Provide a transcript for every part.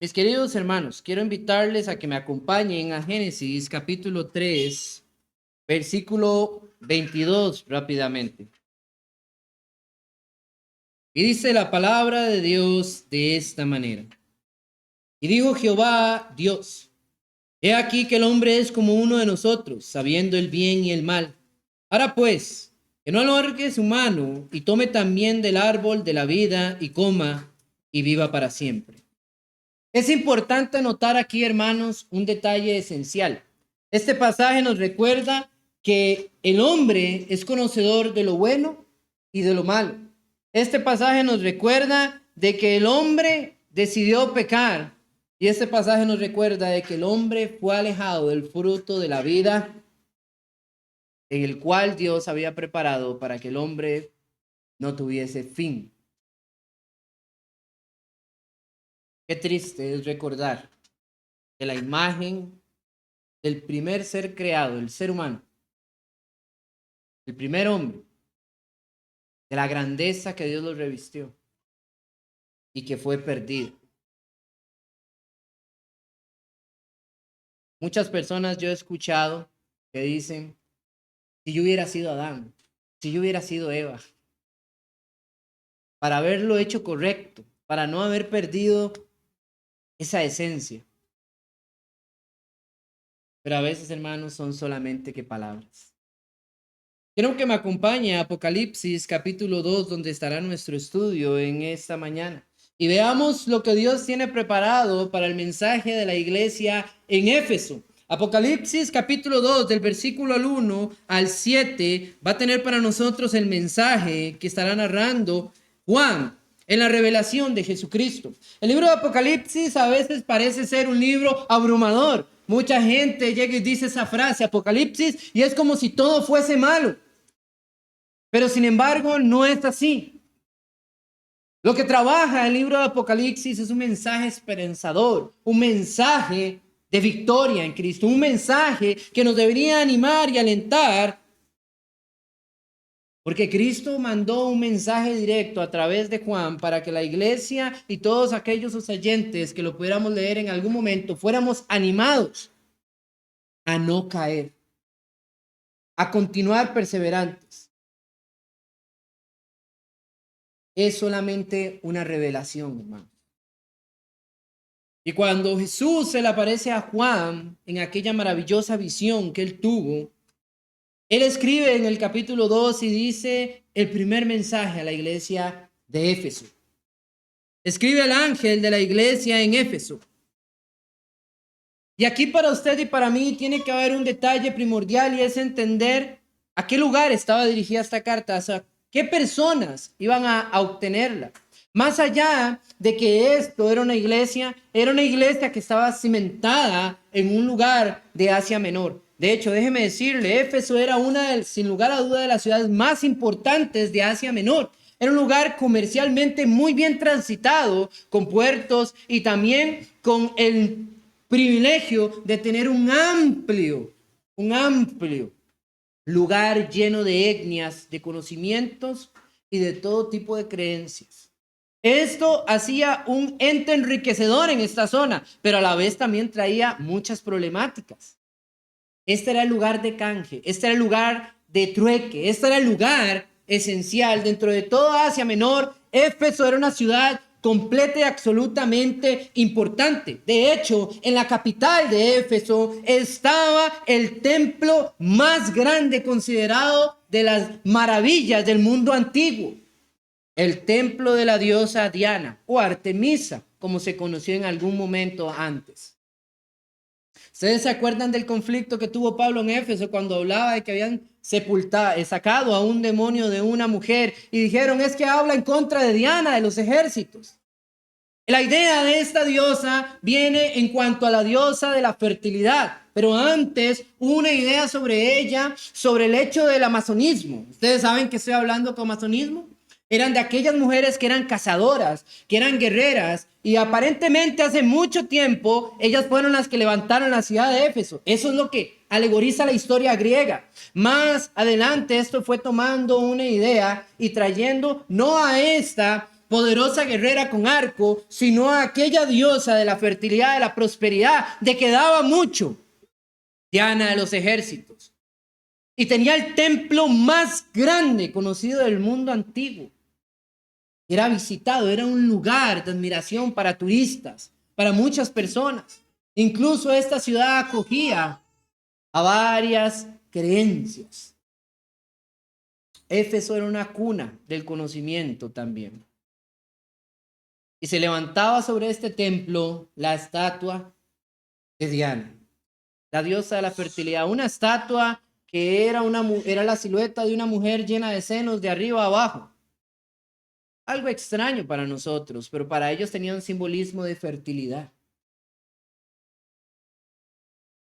Mis queridos hermanos, quiero invitarles a que me acompañen a Génesis capítulo 3, versículo 22 rápidamente. Y dice la palabra de Dios de esta manera. Y dijo Jehová Dios, he aquí que el hombre es como uno de nosotros, sabiendo el bien y el mal. Ahora pues, que no alargue su mano y tome también del árbol de la vida y coma y viva para siempre. Es importante notar aquí, hermanos, un detalle esencial. Este pasaje nos recuerda que el hombre es conocedor de lo bueno y de lo malo. Este pasaje nos recuerda de que el hombre decidió pecar, y este pasaje nos recuerda de que el hombre fue alejado del fruto de la vida en el cual Dios había preparado para que el hombre no tuviese fin. Qué triste es recordar que la imagen del primer ser creado, el ser humano, el primer hombre, de la grandeza que Dios lo revistió y que fue perdido. Muchas personas yo he escuchado que dicen, si yo hubiera sido Adán, si yo hubiera sido Eva, para haberlo hecho correcto, para no haber perdido esa esencia. Pero a veces, hermanos, son solamente que palabras. Quiero que me acompañe a Apocalipsis capítulo 2, donde estará nuestro estudio en esta mañana. Y veamos lo que Dios tiene preparado para el mensaje de la iglesia en Éfeso. Apocalipsis capítulo 2, del versículo 1 al 7, va a tener para nosotros el mensaje que estará narrando Juan en la revelación de Jesucristo. El libro de Apocalipsis a veces parece ser un libro abrumador. Mucha gente llega y dice esa frase, Apocalipsis, y es como si todo fuese malo. Pero sin embargo, no es así. Lo que trabaja el libro de Apocalipsis es un mensaje esperanzador, un mensaje de victoria en Cristo, un mensaje que nos debería animar y alentar, porque Cristo mandó un mensaje directo a través de Juan para que la iglesia y todos aquellos oyentes que lo pudiéramos leer en algún momento fuéramos animados a no caer, a continuar perseverantes. Es solamente una revelación, hermano. Y cuando Jesús se le aparece a Juan en aquella maravillosa visión que él tuvo, él escribe en el capítulo 2 y dice el primer mensaje a la iglesia de Éfeso. Escribe al ángel de la iglesia en Éfeso. Y aquí para usted y para mí tiene que haber un detalle primordial, y es entender a qué lugar estaba dirigida esta carta, o sea, qué personas iban a obtenerla. Más allá de que esto era una iglesia que estaba cimentada en un lugar de Asia Menor. De hecho, déjeme decirle, Éfeso era sin lugar a duda, de las ciudades más importantes de Asia Menor. Era un lugar comercialmente muy bien transitado, con puertos y también con el privilegio de tener un amplio lugar lleno de etnias, de conocimientos y de todo tipo de creencias. Esto hacía un ente enriquecedor en esta zona, pero a la vez también traía muchas problemáticas. Este era el lugar de canje, este era el lugar de trueque, este era el lugar esencial. Dentro de toda Asia Menor, Éfeso era una ciudad completa y absolutamente importante. De hecho, en la capital de Éfeso estaba el templo más grande considerado de las maravillas del mundo antiguo. El templo de la diosa Diana o Artemisa, como se conoció en algún momento antes. ¿Ustedes se acuerdan del conflicto que tuvo Pablo en Éfeso cuando hablaba de que habían sacado a un demonio de una mujer y dijeron, es que habla en contra de Diana, de los ejércitos? La idea de esta diosa viene en cuanto a la diosa de la fertilidad, pero antes hubo una idea sobre ella, sobre el hecho del amazonismo. ¿Ustedes saben que estoy hablando con amazonismo? Eran de aquellas mujeres que eran cazadoras, que eran guerreras, y aparentemente hace mucho tiempo ellas fueron las que levantaron la ciudad de Éfeso. Eso es lo que alegoriza la historia griega. Más adelante esto fue tomando una idea y trayendo no a esta poderosa guerrera con arco, sino a aquella diosa de la fertilidad, de la prosperidad, de que daba mucho, Diana de los ejércitos. Y tenía el templo más grande conocido del mundo antiguo. Era visitado, era un lugar de admiración para turistas, para muchas personas. Incluso esta ciudad acogía a varias creencias. Éfeso era una cuna del conocimiento también. Y se levantaba sobre este templo la estatua de Diana, la diosa de la fertilidad. Una estatua que era la silueta de una mujer llena de senos de arriba a abajo. Algo extraño para nosotros, pero para ellos tenía un simbolismo de fertilidad.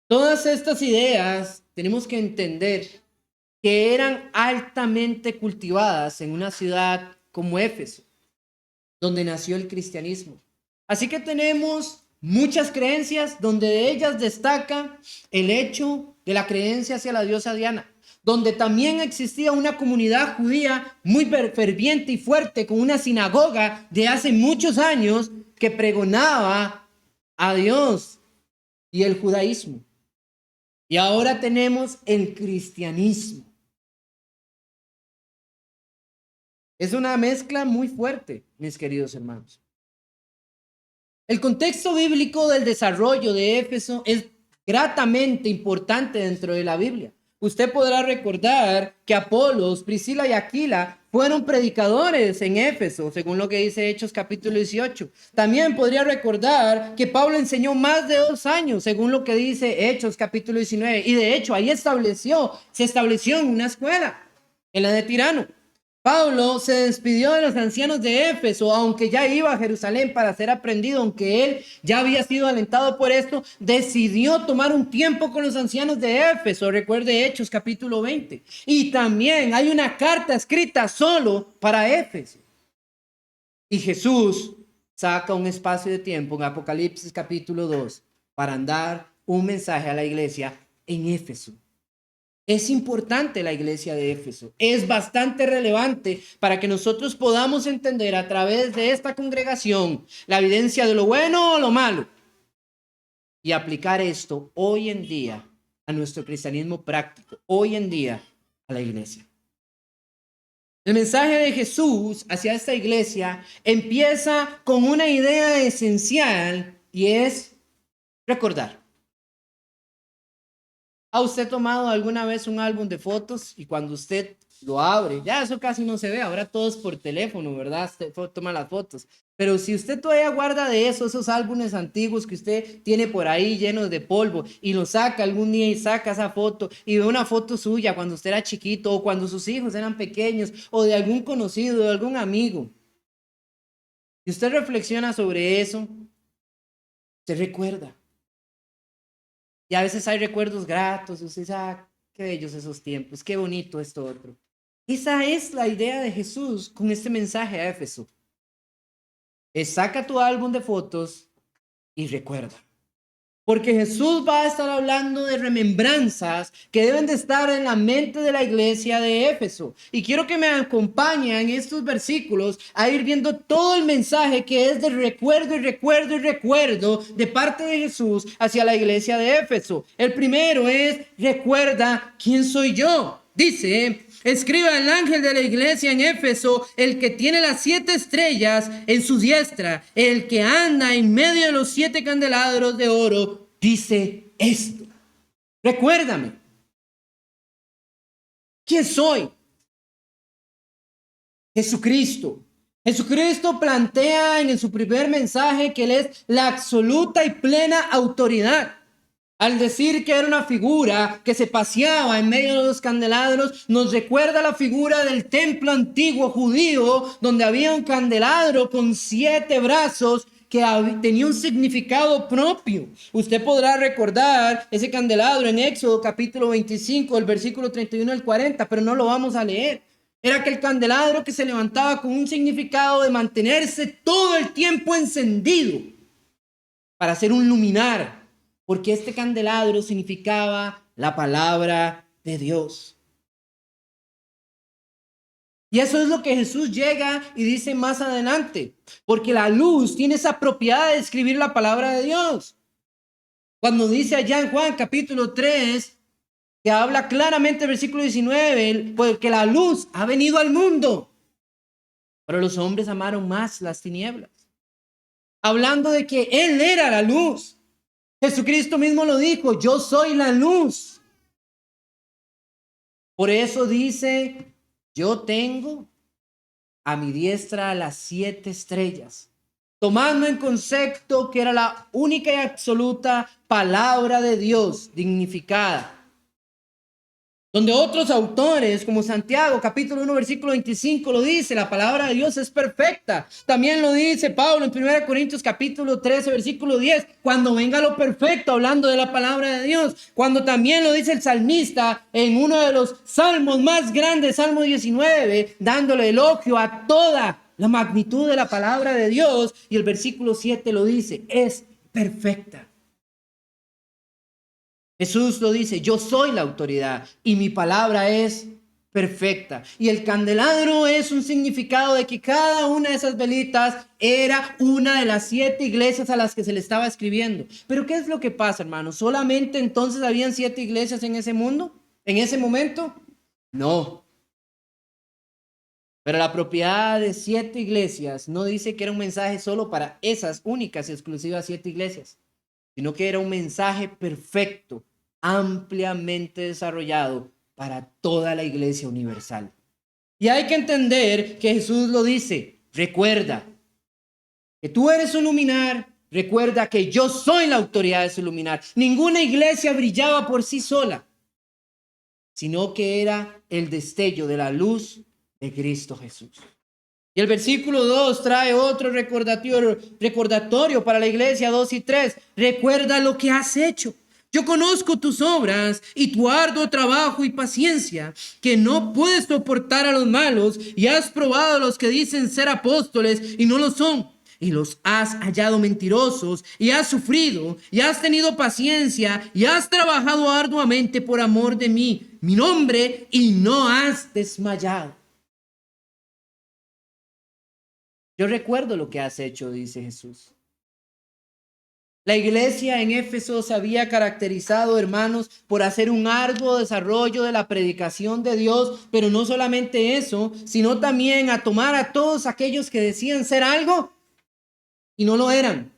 Todas estas ideas tenemos que entender que eran altamente cultivadas en una ciudad como Éfeso, donde nació el cristianismo. Así que tenemos muchas creencias, donde de ellas destaca el hecho de la creencia hacia la diosa Diana, donde también existía una comunidad judía muy ferviente y fuerte, con una sinagoga de hace muchos años que pregonaba a Dios y el judaísmo. Y ahora tenemos el cristianismo. Es una mezcla muy fuerte, mis queridos hermanos. El contexto bíblico del desarrollo de Éfeso es gratamente importante dentro de la Biblia. Usted podrá recordar que Apolos, Priscila y Aquila fueron predicadores en Éfeso, según lo que dice Hechos capítulo 18. También podría recordar que Pablo enseñó más de 2 años, según lo que dice Hechos capítulo 19. Y de hecho, ahí se estableció en una escuela, en la de Tirano. Pablo se despidió de los ancianos de Éfeso, aunque ya iba a Jerusalén para ser aprendido, aunque él ya había sido alentado por esto, decidió tomar un tiempo con los ancianos de Éfeso. Recuerde Hechos capítulo 20. Y también hay una carta escrita solo para Éfeso. Y Jesús saca un espacio de tiempo en Apocalipsis capítulo 2 para dar un mensaje a la iglesia en Éfeso. Es importante la iglesia de Éfeso, es bastante relevante para que nosotros podamos entender a través de esta congregación la evidencia de lo bueno o lo malo y aplicar esto hoy en día a nuestro cristianismo práctico, hoy en día a la iglesia. El mensaje de Jesús hacia esta iglesia empieza con una idea esencial y es recordar. ¿Ha usted tomado alguna vez un álbum de fotos y cuando usted lo abre, ya eso casi no se ve, ahora todo es por teléfono, ¿verdad? Usted toma las fotos. Pero si usted todavía guarda de esos álbumes antiguos que usted tiene por ahí llenos de polvo y lo saca algún día y saca esa foto y ve una foto suya cuando usted era chiquito o cuando sus hijos eran pequeños o de algún conocido, de algún amigo, y usted reflexiona sobre eso, se recuerda. Y a veces hay recuerdos gratos, usted dice, qué bellos esos tiempos, qué bonito esto otro. Esa es la idea de Jesús con este mensaje a Éfeso. Saca tu álbum de fotos y recuerda. Porque Jesús va a estar hablando de remembranzas que deben de estar en la mente de la iglesia de Éfeso. Y quiero que me acompañen en estos versículos a ir viendo todo el mensaje que es de recuerdo y recuerdo y recuerdo de parte de Jesús hacia la iglesia de Éfeso. El primero es, recuerda quién soy yo. Dice, escriba al ángel de la iglesia en Éfeso, el que tiene las 7 estrellas en su diestra, el que anda en medio de los 7 candelabros de oro, dice esto. Recuérdame. ¿Quién soy? Jesucristo. Jesucristo plantea en su primer mensaje que Él es la absoluta y plena autoridad. Al decir que era una figura que se paseaba en medio de los candelabros, nos recuerda la figura del templo antiguo judío, donde había un candelabro con 7 brazos que tenía un significado propio. Usted podrá recordar ese candelabro en Éxodo capítulo 25, el versículo 31 al 40, pero no lo vamos a leer. Era aquel candelabro que se levantaba con un significado de mantenerse todo el tiempo encendido para hacer un luminar, porque este candelabro significaba la palabra de Dios. Y eso es lo que Jesús llega y dice más adelante, porque la luz tiene esa propiedad de escribir la palabra de Dios. Cuando dice allá en Juan capítulo 3, que habla claramente el versículo 19, porque la luz ha venido al mundo, pero los hombres amaron más las tinieblas. Hablando de que Él era la luz. Jesucristo mismo lo dijo, yo soy la luz. Por eso dice, yo tengo a mi diestra las 7 estrellas, tomando en concepto que era la única y absoluta palabra de Dios dignificada. Donde otros autores, como Santiago, capítulo 1, versículo 25, lo dice, la palabra de Dios es perfecta. También lo dice Pablo en 1 Corintios, capítulo 13, versículo 10, cuando venga lo perfecto, hablando de la palabra de Dios. Cuando también lo dice el salmista en uno de los salmos más grandes, Salmo 19, dándole elogio a toda la magnitud de la palabra de Dios. Y el versículo 7 lo dice, es perfecta. Jesús lo dice, yo soy la autoridad y mi palabra es perfecta. Y el candelabro es un significado de que cada una de esas velitas era una de las 7 iglesias a las que se le estaba escribiendo. Pero ¿qué es lo que pasa, hermano? ¿Solamente entonces habían 7 iglesias en ese mundo? ¿En ese momento? No. Pero la propiedad de 7 iglesias no dice que era un mensaje solo para esas únicas y exclusivas 7 iglesias, sino que era un mensaje perfecto, ampliamente desarrollado para toda la iglesia universal. Y hay que entender que Jesús lo dice, recuerda que tú eres un luminar, recuerda que yo soy la autoridad de ese luminar. Ninguna iglesia brillaba por sí sola, sino que era el destello de la luz de Cristo Jesús. Y el versículo 2 trae otro recordatorio para la iglesia 2 y 3. Recuerda lo que has hecho. Yo conozco tus obras y tu arduo trabajo y paciencia, que no puedes soportar a los malos y has probado a los que dicen ser apóstoles y no lo son. Y los has hallado mentirosos y has sufrido y has tenido paciencia y has trabajado arduamente por amor de mí, mi nombre, y no has desmayado. Yo recuerdo lo que has hecho, dice Jesús. La iglesia en Éfeso se había caracterizado, hermanos, por hacer un arduo desarrollo de la predicación de Dios, pero no solamente eso, sino también a tomar a todos aquellos que decían ser algo y no lo eran.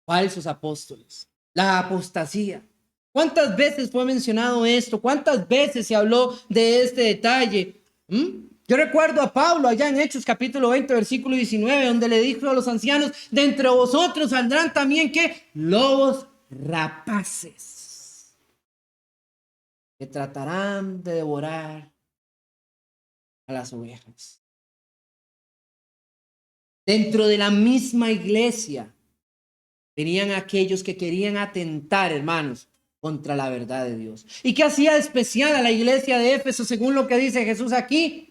Falsos apóstoles, la apostasía. ¿Cuántas veces fue mencionado esto? ¿Cuántas veces se habló de este detalle? Yo recuerdo a Pablo allá en Hechos capítulo 20, versículo 19, donde le dijo a los ancianos, de entre vosotros saldrán también ¿qué? Lobos rapaces, que tratarán de devorar a las ovejas. Dentro de la misma iglesia tenían aquellos que querían atentar, hermanos, contra la verdad de Dios. ¿Y qué hacía especial a la iglesia de Éfeso según lo que dice Jesús aquí?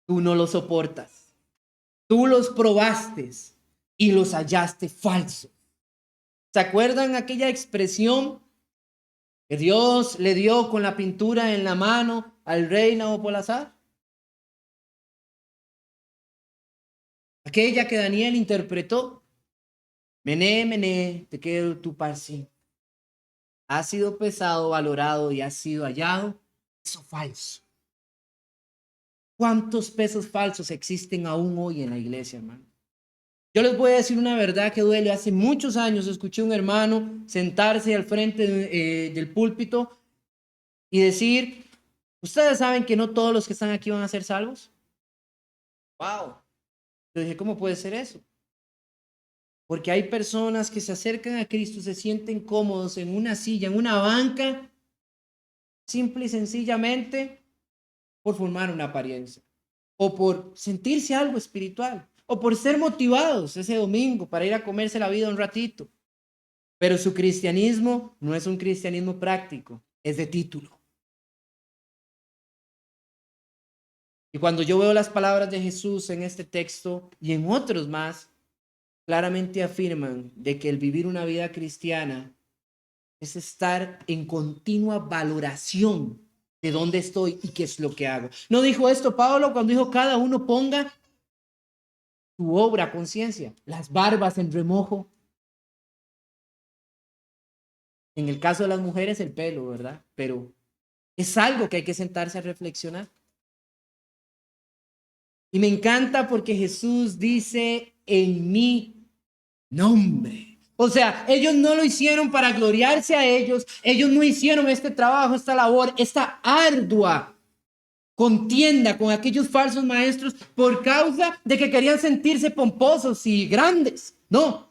Tú no lo soportas. Tú los probaste y los hallaste falsos. ¿Se acuerdan aquella expresión que Dios le dio con la pintura en la mano al rey Nabopolassar? Aquella que Daniel interpretó. Mené, mené, tekel uparsin. Ha sido pesado, valorado y ha sido hallado. Eso falso. ¿Cuántos pesos falsos existen aún hoy en la iglesia, hermano? Yo les voy a decir una verdad que duele. Hace muchos años escuché a un hermano sentarse al frente del púlpito y decir, ¿ustedes saben que no todos los que están aquí van a ser salvos? ¡Wow! Yo dije, ¿cómo puede ser eso? Porque hay personas que se acercan a Cristo, se sienten cómodos en una silla, en una banca, simple y sencillamente por formar una apariencia, o por sentirse algo espiritual, o por ser motivados ese domingo para ir a comerse la vida un ratito. Pero su cristianismo no es un cristianismo práctico, es de título. Y cuando yo veo las palabras de Jesús en este texto y en otros más, claramente afirman de que el vivir una vida cristiana es estar en continua valoración de dónde estoy y qué es lo que hago. ¿No dijo esto Pablo cuando dijo cada uno ponga su obra a conciencia, las barbas en remojo? En el caso de las mujeres el pelo, ¿verdad? Pero es algo que hay que sentarse a reflexionar. Y me encanta porque Jesús dice en mi nombre. O sea, ellos no lo hicieron para gloriarse a ellos. Ellos no hicieron este trabajo, esta labor, esta ardua contienda con aquellos falsos maestros por causa de que querían sentirse pomposos y grandes. No,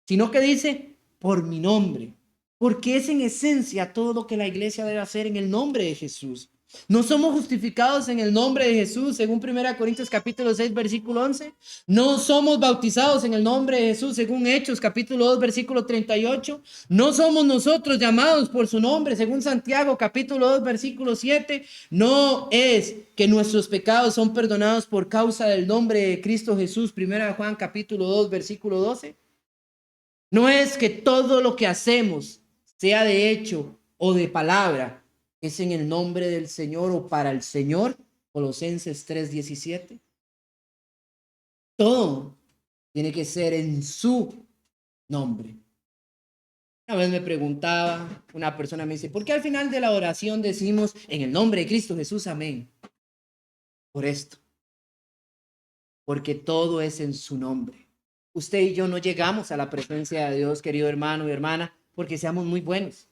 sino que dice por mi nombre. Porque es en esencia todo lo que la iglesia debe hacer en el nombre de Jesús. No somos justificados en el nombre de Jesús, según 1 Corintios capítulo 6, versículo 11. No somos bautizados en el nombre de Jesús, según Hechos capítulo 2, versículo 38. No somos nosotros llamados por su nombre, según Santiago capítulo 2, versículo 7. No es que nuestros pecados son perdonados por causa del nombre de Cristo Jesús, 1 Juan capítulo 2, versículo 12. No es que todo lo que hacemos, sea de hecho o de palabra, es en el nombre del Señor o para el Señor, Colosenses 3:17. Todo tiene que ser en su nombre. Una vez me preguntaba, una persona me dice, ¿por qué al final de la oración decimos en el nombre de Cristo Jesús, amén? Por esto, porque todo es en su nombre. Usted y yo no llegamos a la presencia de Dios, querido hermano y hermana, porque seamos muy buenos.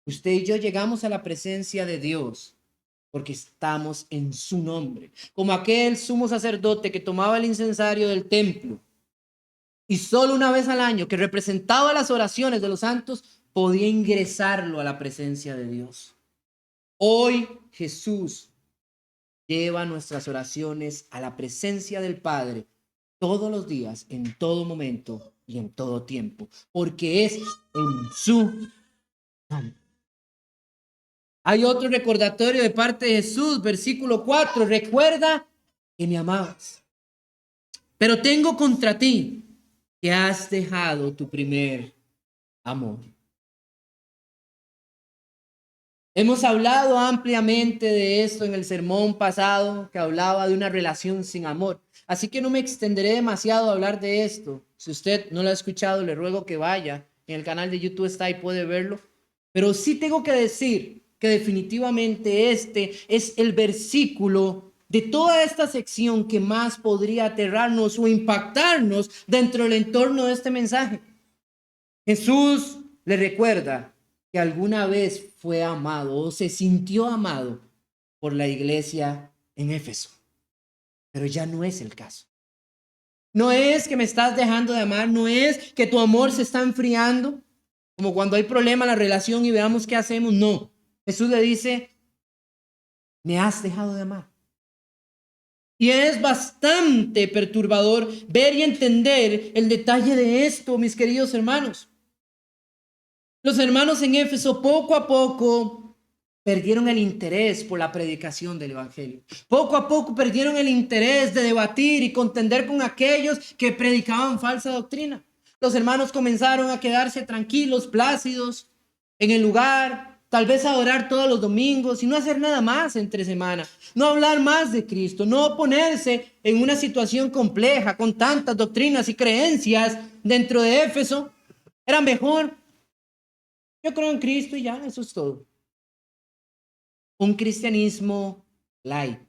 Usted y yo llegamos a la presencia de Dios porque estamos en su nombre. Como aquel sumo sacerdote que tomaba el incensario del templo y solo una vez al año, que representaba las oraciones de los santos, podía ingresarlo a la presencia de Dios. Hoy Jesús lleva nuestras oraciones a la presencia del Padre todos los días, en todo momento y en todo tiempo, porque es en su nombre. Hay otro recordatorio de parte de Jesús, versículo 4. Recuerda que me amabas, pero tengo contra ti que has dejado tu primer amor. Hemos hablado ampliamente de esto en el sermón pasado, que hablaba de una relación sin amor. Así que no me extenderé demasiado a hablar de esto. Si usted no lo ha escuchado, le ruego que vaya. En el canal de YouTube está y puede verlo. Pero sí tengo que decir que definitivamente este es el versículo de toda esta sección que más podría aterrarnos o impactarnos dentro del entorno de este mensaje. Jesús le recuerda que alguna vez fue amado o se sintió amado por la iglesia en Éfeso, pero ya no es el caso. No es que me estás dejando de amar, no es que tu amor se está enfriando, como cuando hay problema en la relación y veamos qué hacemos. No, Jesús le dice, me has dejado de amar. Y es bastante perturbador ver y entender el detalle de esto, mis queridos hermanos. Los hermanos en Éfeso poco a poco perdieron el interés por la predicación del evangelio. Poco a poco perdieron el interés de debatir y contender con aquellos que predicaban falsa doctrina. Los hermanos comenzaron a quedarse tranquilos, plácidos en el lugar, tal vez a orar todos los domingos y no hacer nada más entre semana, no hablar más de Cristo, no ponerse en una situación compleja con tantas doctrinas y creencias dentro de Éfeso. Era mejor, yo creo en Cristo y ya, eso es todo. Un cristianismo light.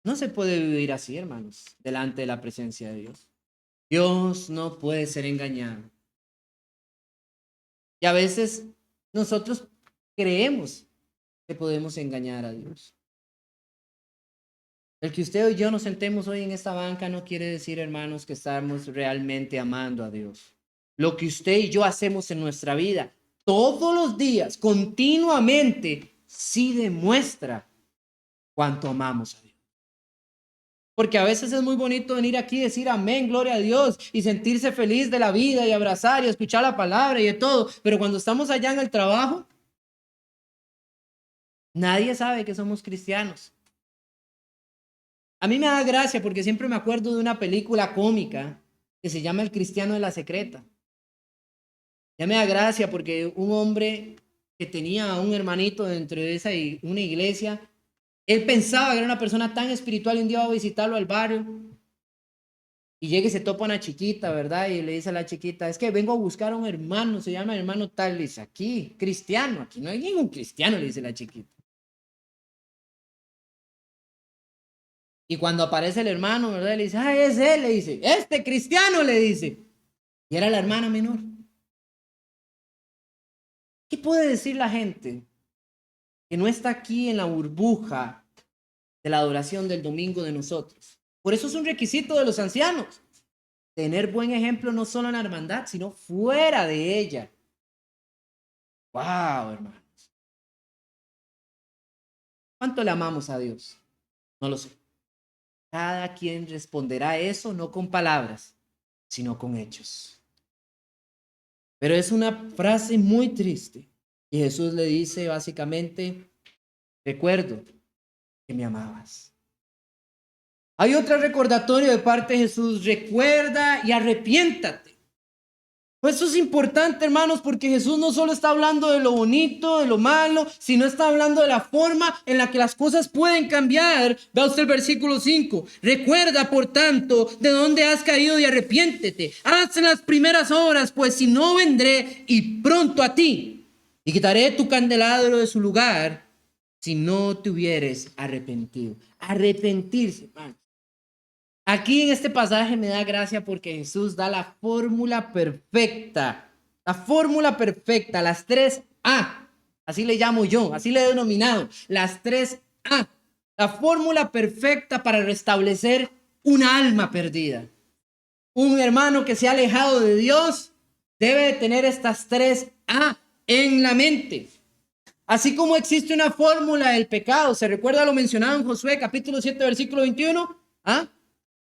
No se puede vivir así, hermanos, delante de la presencia de Dios. Dios no puede ser engañado. Y a veces nosotros creemos que podemos engañar a Dios. El que usted y yo nos sentemos hoy en esta banca no quiere decir, hermanos, que estamos realmente amando a Dios. Lo que usted y yo hacemos en nuestra vida todos los días, continuamente, sí demuestra cuánto amamos a Dios. Porque a veces es muy bonito venir aquí y decir amén, gloria a Dios, y sentirse feliz de la vida y abrazar y escuchar la palabra y de todo. Pero cuando estamos allá en el trabajo, nadie sabe que somos cristianos. A mí me da gracia porque siempre me acuerdo de una película cómica que se llama El Cristiano de la Secreta. Ya me da gracia porque un hombre que tenía a un hermanito dentro de una iglesia, él pensaba que era una persona tan espiritual y un día va a visitarlo al barrio y llega y se topa una chiquita, ¿verdad? Y le dice a la chiquita, es que vengo a buscar a un hermano, se llama hermano tal, le dice, aquí, cristiano, aquí no hay ningún cristiano, le dice la chiquita. Y cuando aparece el hermano, ¿verdad? Le dice, ah, es él, le dice, este cristiano, le dice. Y era la hermana menor. ¿Qué puede decir la gente que no está aquí en la burbuja de la adoración del domingo de nosotros? Por eso es un requisito de los ancianos. Tener buen ejemplo no solo en la hermandad, sino fuera de ella. ¡Wow, hermanos! ¿Cuánto le amamos a Dios? No lo sé. Cada quien responderá eso no con palabras, sino con hechos. Pero es una frase muy triste. Y Jesús le dice básicamente, recuerdo que me amabas. Hay otro recordatorio de parte de Jesús, recuerda y arrepiéntate. Pues eso es importante, hermanos, porque Jesús no solo está hablando de lo bonito, de lo malo, sino está hablando de la forma en la que las cosas pueden cambiar. Vea usted el versículo 5. Recuerda, por tanto, de dónde has caído y arrepiéntete. Haz las primeras obras, pues si no vendré y pronto a ti. Y quitaré tu candelabro de su lugar si no te hubieres arrepentido. Arrepentirse, hermano. Aquí en este pasaje me da gracia porque Jesús da la fórmula perfecta, las 3 A, así le llamo yo, así le he denominado, las 3 A, la fórmula perfecta para restablecer una alma perdida. Un hermano que se ha alejado de Dios debe de tener estas 3 A en la mente. Así como existe una fórmula del pecado, ¿se recuerda lo mencionado en Josué capítulo 7 versículo 21? ¿Ah?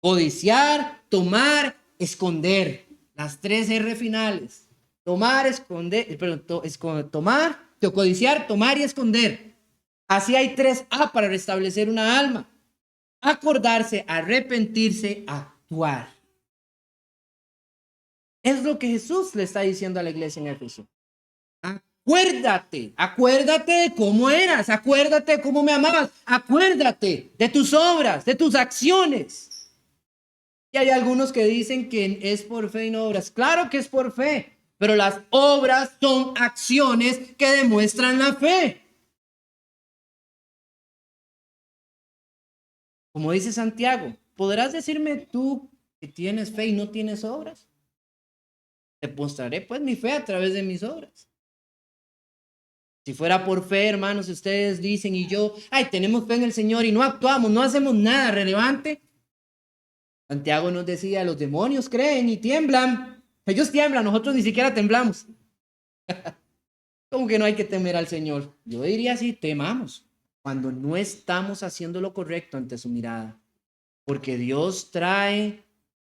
Codiciar, tomar, esconder. Las 3 R finales. Tomar, esconder, perdón, tomar, codiciar, tomar y esconder. Así hay 3 A para restablecer una alma. Acordarse, arrepentirse, actuar. Es lo que Jesús le está diciendo a la iglesia en Éfeso. Acuérdate de cómo eras, acuérdate de cómo me amabas, acuérdate de tus obras, de tus acciones. Y hay algunos que dicen que es por fe y no obras. Claro que es por fe, pero las obras son acciones que demuestran la fe. Como dice Santiago, ¿podrás decirme tú que tienes fe y no tienes obras? Te mostraré pues mi fe a través de mis obras. Si fuera por fe, hermanos, ustedes dicen y yo, ay, tenemos fe en el Señor y no actuamos, no hacemos nada relevante. Santiago nos decía, los demonios creen y tiemblan. Ellos tiemblan, nosotros ni siquiera temblamos. ¿Cómo que no hay que temer al Señor? Yo diría así, temamos cuando no estamos haciendo lo correcto ante su mirada. Porque Dios trae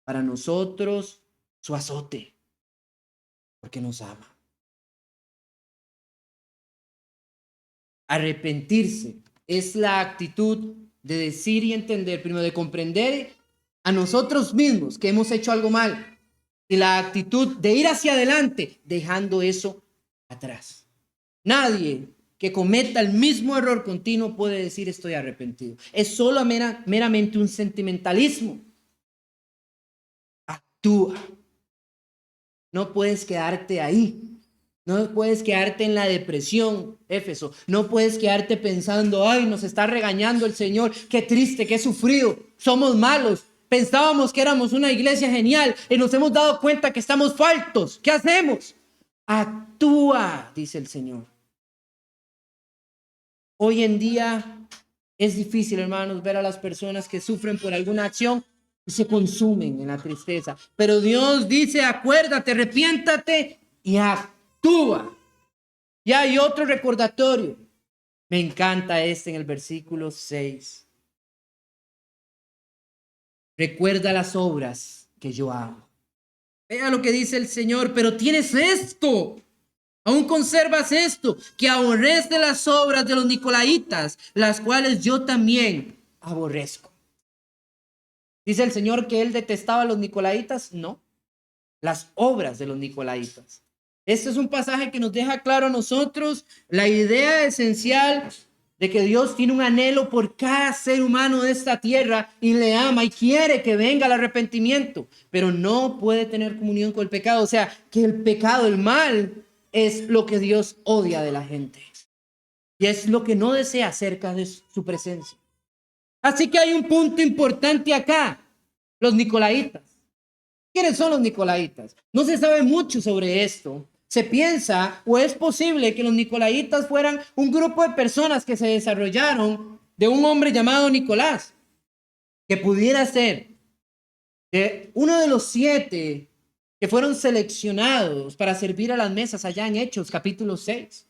para nosotros su azote. Porque nos ama. Arrepentirse es la actitud de decir y entender, primero de comprender a nosotros mismos que hemos hecho algo mal. Y la actitud de ir hacia adelante, dejando eso atrás. Nadie que cometa el mismo error continuo puede decir estoy arrepentido. Es solo meramente un sentimentalismo. Actúa. No puedes quedarte ahí. No puedes quedarte en la depresión, Éfeso. No puedes quedarte pensando, ay, nos está regañando el Señor. Qué triste, qué sufrido. Somos malos. Pensábamos que éramos una iglesia genial y nos hemos dado cuenta que estamos faltos. ¿Qué hacemos? Actúa, dice el Señor. Hoy en día es difícil, hermanos, ver a las personas que sufren por alguna acción y se consumen en la tristeza. Pero Dios dice, acuérdate, arrepiéntate y actúa. Y hay otro recordatorio. Me encanta este en el versículo 6. Recuerda las obras que yo hago. Vea lo que dice el Señor, pero tienes esto. Aún conservas esto, que aborrece las obras de los nicolaitas, las cuales yo también aborrezco. ¿Dice el Señor que él detestaba a los nicolaitas? No, las obras de los nicolaitas. Este es un pasaje que nos deja claro a nosotros la idea esencial de que Dios tiene un anhelo por cada ser humano de esta tierra y le ama y quiere que venga el arrepentimiento, pero no puede tener comunión con el pecado. O sea, que el pecado, el mal, es lo que Dios odia de la gente y es lo que no desea cerca de su presencia. Así que hay un punto importante acá, los nicolaitas. ¿Quiénes son los nicolaitas? No se sabe mucho sobre esto. Se piensa o es posible que los nicolaitas fueran un grupo de personas que se desarrollaron de un hombre llamado Nicolás, que pudiera ser de uno de los 7 que fueron seleccionados para servir a las mesas allá en Hechos, capítulo 6.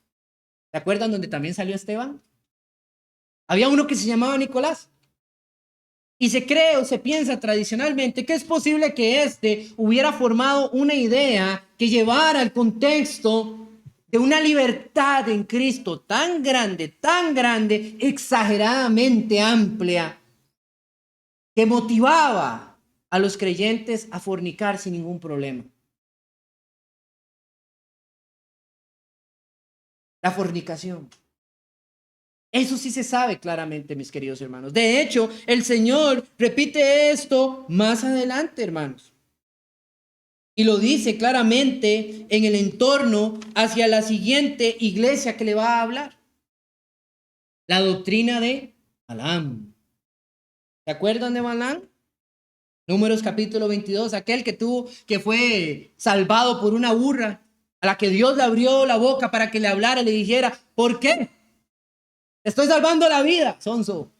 ¿Se acuerdan donde también salió Esteban? Había uno que se llamaba Nicolás. Y se cree o se piensa tradicionalmente que es posible que éste hubiera formado una idea que llevara al contexto de una libertad en Cristo tan grande, exageradamente amplia, que motivaba a los creyentes a fornicar sin ningún problema. La fornicación. Eso sí se sabe claramente, mis queridos hermanos. De hecho, el Señor repite esto más adelante, hermanos. Y lo dice claramente en el entorno hacia la siguiente iglesia que le va a hablar. La doctrina de Balaam. ¿Se acuerdan de Balaam? Números capítulo 22, aquel que fue salvado por una burra, a la que Dios le abrió la boca para que le hablara y le dijera, ¿por qué? Estoy salvando la vida, sonso.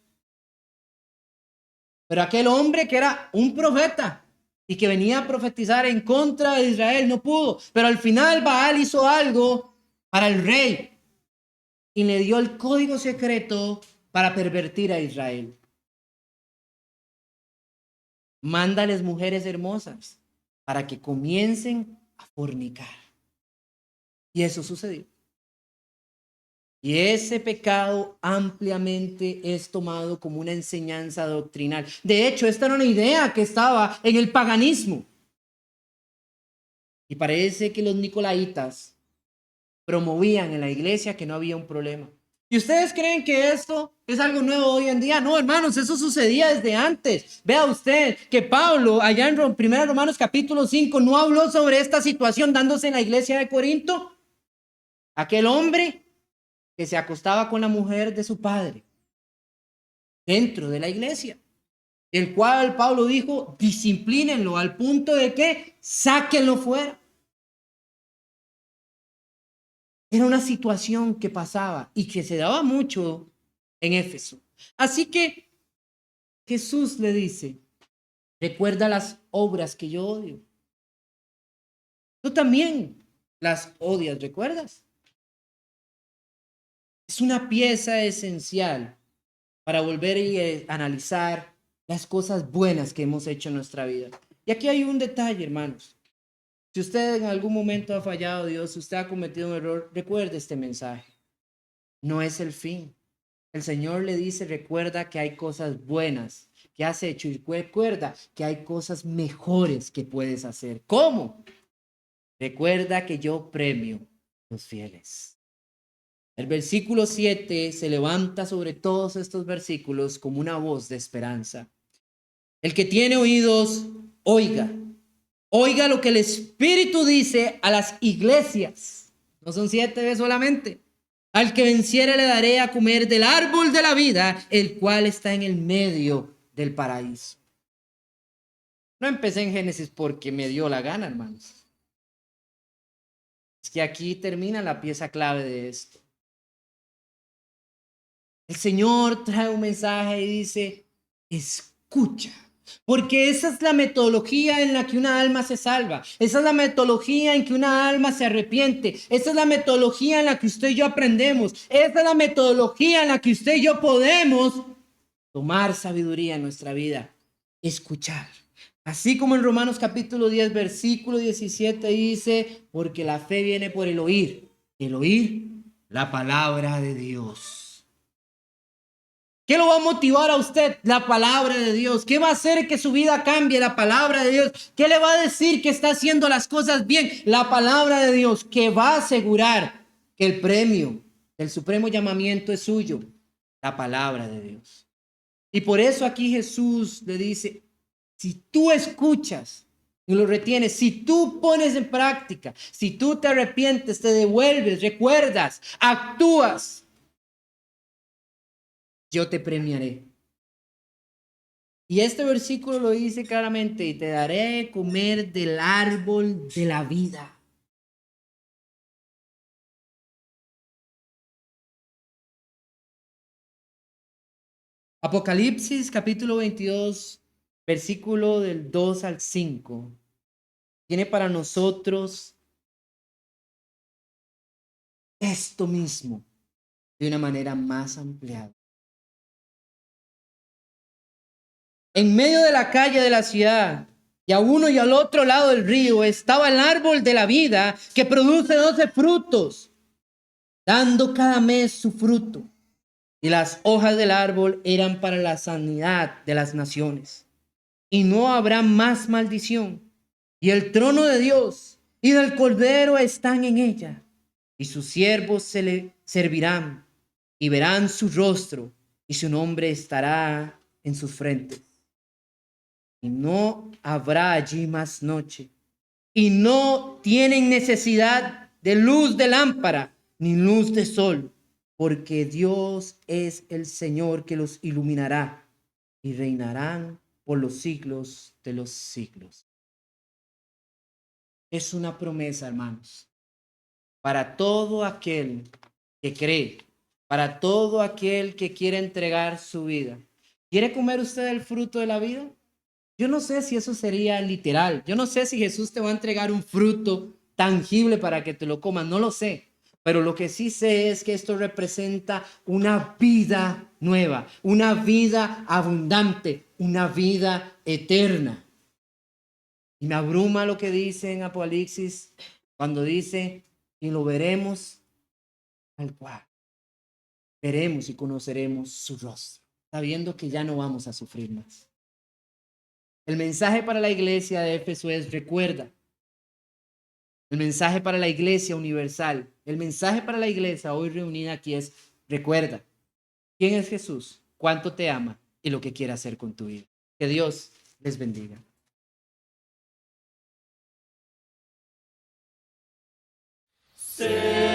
Pero aquel hombre que era un profeta y que venía a profetizar en contra de Israel no pudo. Pero al final Baal hizo algo para el rey y le dio el código secreto para pervertir a Israel. Mándales mujeres hermosas para que comiencen a fornicar. Y eso sucedió. Y ese pecado ampliamente es tomado como una enseñanza doctrinal. De hecho, esta era una idea que estaba en el paganismo. Y parece que los nicolaitas promovían en la iglesia que no había un problema. ¿Y ustedes creen que esto es algo nuevo hoy en día? No, hermanos, eso sucedía desde antes. Vea usted que Pablo, allá en 1 Romanos capítulo 5, no habló sobre esta situación dándose en la iglesia de Corinto. Aquel hombre que se acostaba con la mujer de su padre dentro de la iglesia, el cual Pablo dijo, disciplínenlo al punto de que sáquenlo fuera. Era una situación que pasaba y que se daba mucho en Éfeso. Así que Jesús le dice, recuerda las obras que yo odio. Tú también las odias, ¿recuerdas? Es una pieza esencial para volver a analizar las cosas buenas que hemos hecho en nuestra vida. Y aquí hay un detalle, hermanos. Si usted en algún momento ha fallado a Dios, si usted ha cometido un error, recuerde este mensaje. No es el fin. El Señor le dice, recuerda que hay cosas buenas que has hecho y recuerda que hay cosas mejores que puedes hacer. ¿Cómo? Recuerda que yo premio los fieles. El versículo 7 se levanta sobre todos estos versículos como una voz de esperanza. El que tiene oídos, oiga. Oiga lo que el Espíritu dice a las iglesias. No son 7 solamente. Al que venciere le daré a comer del árbol de la vida, el cual está en el medio del paraíso. No empecé en Génesis porque me dio la gana, hermanos. Es que aquí termina la pieza clave de esto. El Señor trae un mensaje y dice, escucha. Porque esa es la metodología en la que una alma se salva. Esa es la metodología en que una alma se arrepiente. Esa es la metodología en la que usted y yo aprendemos. Esa es la metodología en la que usted y yo podemos tomar sabiduría en nuestra vida. Escuchar. Así como en Romanos capítulo 10, versículo 17 dice, porque la fe viene por el oír la palabra de Dios. ¿Qué lo va a motivar a usted? La palabra de Dios. ¿Qué va a hacer que su vida cambie? La palabra de Dios. ¿Qué le va a decir que está haciendo las cosas bien? La palabra de Dios, que va a asegurar que el premio, el supremo llamamiento es suyo. La palabra de Dios. Y por eso aquí Jesús le dice, si tú escuchas y lo retienes, si tú pones en práctica, si tú te arrepientes, te devuelves, recuerdas, actúas, yo te premiaré. Y este versículo lo dice claramente, y te daré comer del árbol de la vida. Apocalipsis capítulo 22, versículo del 2 al 5, tiene para nosotros esto mismo de una manera más ampliada. En medio de la calle de la ciudad, y a uno y al otro lado del río, estaba el árbol de la vida que produce 12 frutos, dando cada mes su fruto. Y las hojas del árbol eran para la sanidad de las naciones. Y no habrá más maldición. Y el trono de Dios y del Cordero están en ella. Y sus siervos se le servirán y verán su rostro, y su nombre estará en sus frentes. Y no habrá allí más noche. Y no tienen necesidad de luz de lámpara ni luz de sol, porque Dios es el Señor que los iluminará y reinarán por los siglos de los siglos. Es una promesa, hermanos, para todo aquel que cree, para todo aquel que quiere entregar su vida. ¿Quiere comer usted el fruto de la vida? Yo no sé si eso sería literal. Yo no sé si Jesús te va a entregar un fruto tangible para que te lo comas. No lo sé. Pero lo que sí sé es que esto representa una vida nueva, una vida abundante, una vida eterna. Y me abruma lo que dice en Apocalipsis cuando dice, y lo veremos al cual. Veremos y conoceremos su rostro, sabiendo que ya no vamos a sufrir más. El mensaje para la iglesia de Éfeso es: recuerda. El mensaje para la iglesia universal, el mensaje para la iglesia hoy reunida aquí es: recuerda quién es Jesús, cuánto te ama y lo que quiere hacer con tu vida. Que Dios les bendiga. Sí.